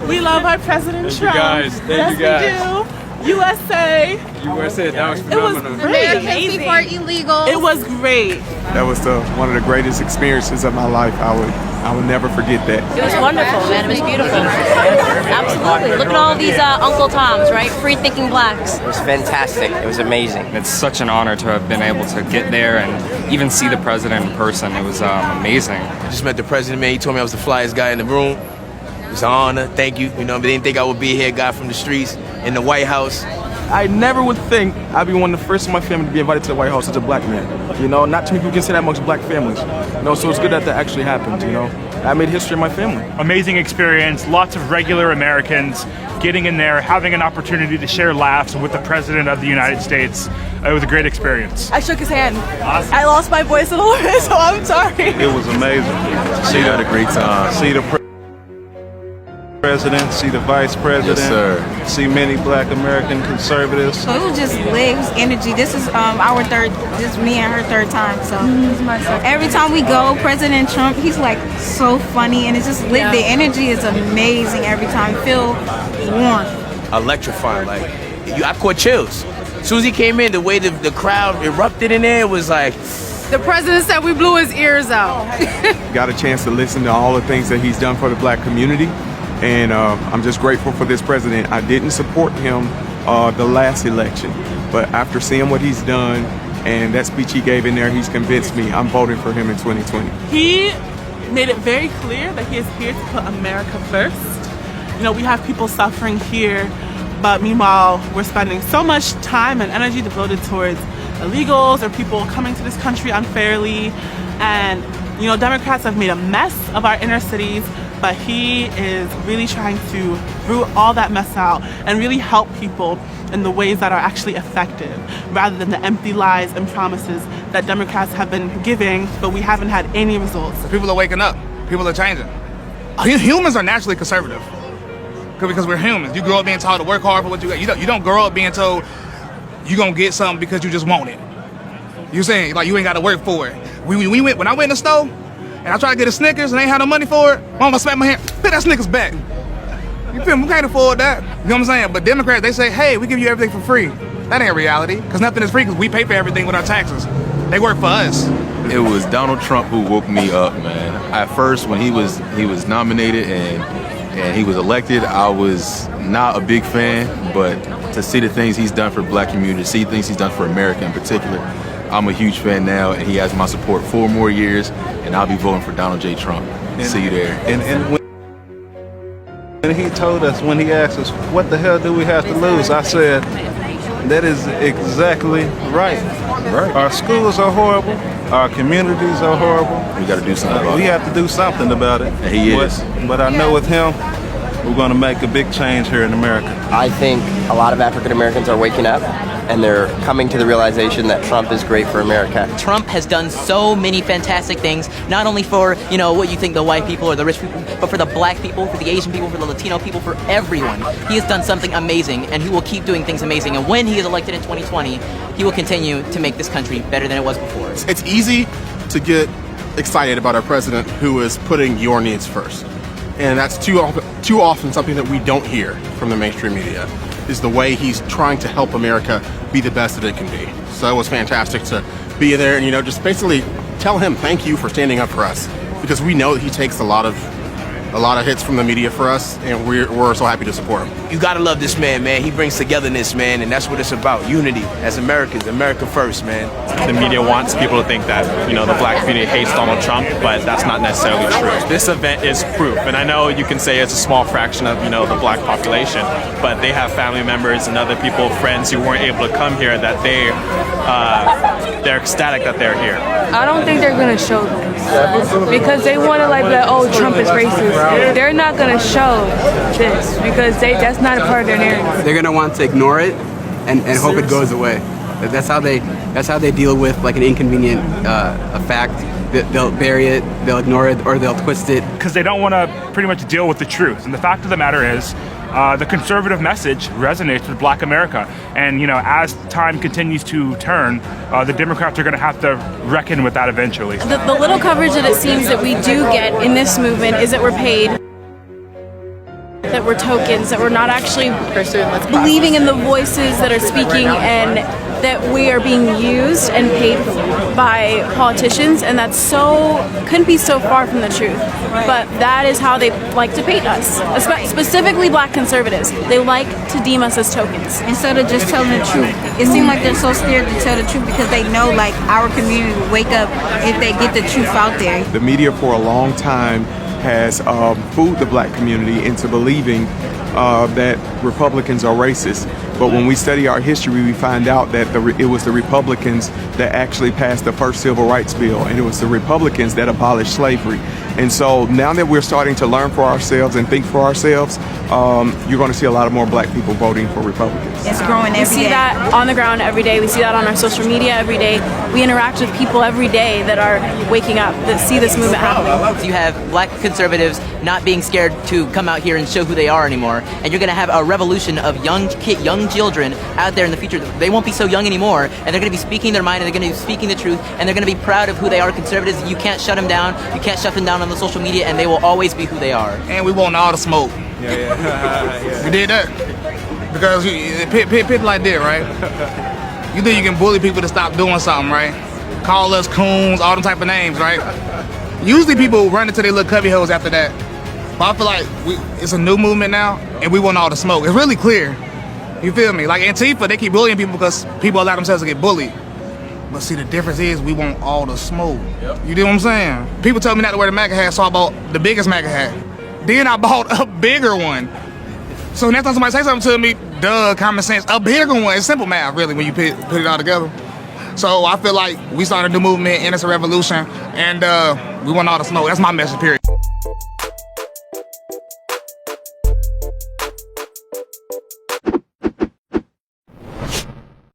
We love our President Trump. Thank you guys. We do. USA. That was phenomenal. It was great. Americans before illegal. It was great. That was one of the greatest experiences of my life. I would never forget that. It was wonderful, man. It was beautiful. Absolutely. Look at all these Uncle Toms, right? Free-thinking blacks. It was fantastic. It was amazing. It's such an honor to have been able to get there and even see the president in person. It was amazing. I just met the president, man. He told me I was the flyest guy in the room. It was an honor. Thank you. You know, but they didn't think I would be here, guy from the streets, in the White House. I never would think I'd be one of the first in my family to be invited to the White House as a black man. You know, not too many people can say that amongst black families. You know, so it's good that that actually happened, you know. I made history in my family. Amazing experience, lots of regular Americans getting in there, having an opportunity to share laughs with the President of the United States. It was a great experience. I shook his hand. Awesome. I lost my voice a little bit, so I'm sorry. It was amazing. She had a great time. See the president, see the vice president, Yes, sir. see many black American conservatives. So it was just lit. It was energy. This is our third, just me and her third time. So every time we go, President Trump, he's like so funny, and it's just lit. The energy is amazing every time. Feel warm. Electrifying. Like, I caught chills. As soon as he came in, the way the crowd erupted in there was like... The president said we blew his ears out. Got a chance to listen to all the things that he's done for the black community. And I'm just grateful for this president. I didn't support him the last election, but after seeing what he's done and that speech he gave in there, he's convinced me I'm voting for him in 2020. He made it very clear that he is here to put America first. You know, we have people suffering here, but meanwhile, we're spending so much time and energy devoted towards illegals or people coming to this country unfairly. And, you know, Democrats have made a mess of our inner cities, but he is really trying to root all that mess out and really help people in the ways that are actually effective, rather than the empty lies and promises that Democrats have been giving, but we haven't had any results. People are waking up. People are changing. Humans are naturally conservative because we're humans. You grow up being told to work hard for what you got. You don't grow up being told you're going to get something because you just want it. You're saying, like, you ain't got to work for it. When I went in the store, and I tried to get a Snickers and they ain't had no money for it, Mama smacked my hand, put that Snickers back. You feel me? We can't afford that. You know what I'm saying? But Democrats, they say, hey, we give you everything for free. That ain't reality, because nothing is free, because we pay for everything with our taxes. They work for us. It was Donald Trump who woke me up, man. At first, when he was nominated and he was elected, I was not a big fan, but to see the things he's done for the black community, to see things he's done for America in particular, I'm a huge fan now, and he has my support 4 more years, and I'll be voting for Donald J. Trump. See you there. And when he told us, when he asked us, what the hell do we have to lose? I said, that is exactly right. Our schools are horrible. Our communities are horrible. We got to do something about it. We have to do something about it. And he is. But I know with him, we're going to make a big change here in America. I think a lot of African Americans are waking up, and they're coming to the realization that Trump is great for America. Trump has done so many fantastic things, not only for, you know, what you think the white people or the rich people, but for the black people, for the Asian people, for the Latino people, for everyone. He has done something amazing, and he will keep doing things amazing. And when he is elected in 2020, he will continue to make this country better than it was before. It's easy to get excited about our president who is putting your needs first. And that's too often something that we don't hear from the mainstream media, is the way he's trying to help America be the best that it can be. So it was fantastic to be there and, you know, just basically tell him thank you for standing up for us, because we know that he takes a lot of hits from the media for us, and we're so happy to support him. You gotta love this man, man. He brings togetherness, man, and that's what it's about. Unity as Americans, America first, man. The media wants people to think that, you know, the black community hates Donald Trump, but that's not necessarily true. This event is proof, and I know you can say it's a small fraction of, you know, the black population, but they have family members and other people, friends who weren't able to come here, that they're ecstatic that they're here. I don't think they're gonna show this because they want to like be like, oh, Trump is racist. They're not gonna show this because that's not a part of their narrative. They're gonna want to ignore it and hope it goes away. That's how they deal with like an inconvenient a fact. They'll bury it, they'll ignore it, or they'll twist it. Because they don't want to pretty much deal with the truth. And the fact of the matter is, the conservative message resonates with black America. And, you know, as time continues to turn, the Democrats are going to have to reckon with that eventually. The little coverage that it seems that we do get in this movement is that we're paid that we're tokens, that we're not actually believing in the voices that are speaking, and that we are being used and paid by politicians, and that's couldn't be so far from the truth. But that is how they like to paint us, specifically black conservatives. They like to deem us as tokens. Instead of just telling the truth. It seems like they're so scared to tell the truth because they know like our community will wake up if they get the truth out there. The media for a long time has fooled the black community into believing that Republicans are racist. But when we study our history, we find out that it was the Republicans that actually passed the first Civil Rights Bill, and it was the Republicans that abolished slavery. And so now that we're starting to learn for ourselves and think for ourselves, you're going to see a lot of more black people voting for Republicans. It's growing every day. We see that on the ground every day. We see that on our social media every day. We interact with people every day that are waking up, that see this movement happening. You have black conservatives not being scared to come out here and show who they are anymore, and you're going to have a revolution of young children out there in the future. They won't be so young anymore, and they're going to be speaking their mind, and they're going to be speaking the truth, and they're going to be proud of who they are. Conservatives, you can't shut them down. You can't shut them down on the social media, and they will always be who they are. And we want all the smoke. Yeah. We did that because people like that, right? You think you can bully people to stop doing something, right? Call us coons, all them type of names, right? Usually people run into their little cubby holes after that. But I feel like it's a new movement now, and we want all the smoke. It's really clear. You feel me? Like Antifa, they keep bullying people because people allow themselves to get bullied. But see, the difference is we want all the smoke. Yep. You know what I'm saying? People tell me not to wear the MAGA hat, so I bought the biggest MAGA hat. Then I bought a bigger one. So next time somebody say something to me, duh, common sense, a bigger one. It's simple math, really, when you put it all together. So I feel like we started a new movement, and it's a revolution, and we want all the smoke. That's my message, period.